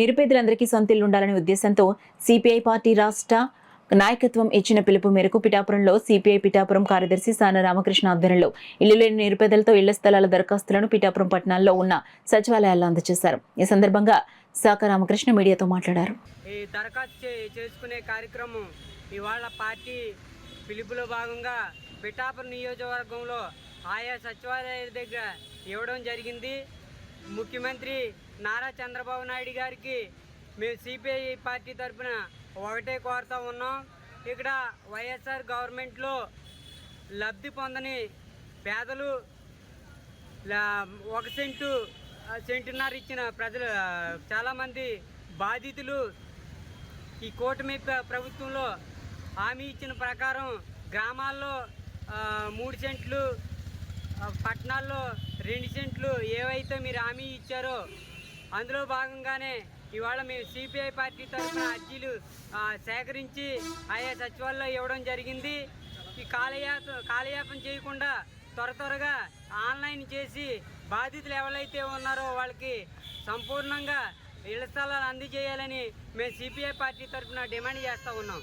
నిరుపేదలందరికీ సొంత ఇల్లు ఉండాలనే ఉద్దేశంతో సిపిఐ పార్టీ రాష్ట్ర నాయకత్వం ఇచ్చిన పిలుపు మేరకు పిఠాపురంలో సిపిఐ పిఠాపురం కార్యదర్శి సాన రామకృష్ణ ఆధ్వర్యంలో ఇల్లు లేని నిరుపేదలతో ఇళ్ల స్థలాల దరఖాస్తులను పిఠాపురం పట్టణాల్లో ఉన్న సచివాలయాల్లో అందజేశారు. ఈ సందర్భంగా సాక రామకృష్ణ మీడియాతో మాట్లాడారు. ఈ దరఖాస్తు చేసుకునే కార్యక్రమం ఇవాళ పార్టీ పిలుపులో భాగంగా పిఠాపురం నియోజకవర్గంలో ఆయా సచివాలయాల దగ్గర ఇవ్వడం జరిగింది. ముఖ్యమంత్రి నారా చంద్రబాబు నాయుడు గారికి మేము సిపిఐ పార్టీ తరఫున ఒకటే కోరుతూ ఉన్నాం. ఇక్కడ వైఎస్ఆర్ గవర్నమెంట్లో లబ్ధి పొందని పేదలు 1 సెంటున్నర ఇచ్చిన ప్రజలు చాలామంది బాధితులు ఈ కూటమి ప్రభుత్వంలో హామీ ఇచ్చిన ప్రకారం గ్రామాల్లో 3 సెంట్లు, పట్టణాల్లో 2 సెంట్లు ఏవైతే మీరు హామీ ఇచ్చారో అందులో భాగంగానే ఇవాళ మేము సిపిఐ పార్టీ తరఫున అర్జీలు సేకరించి ఆయా సచివాలయంలో ఇవ్వడం జరిగింది. ఈ కాలయాపన చేయకుండా త్వరగా ఆన్లైన్ చేసి బాధితులు ఎవరైతే ఉన్నారో వాళ్ళకి సంపూర్ణంగా ఇళ్ల స్థలాలు అందజేయాలని మేము సిపిఐ పార్టీ తరఫున డిమాండ్ చేస్తూ ఉన్నాం.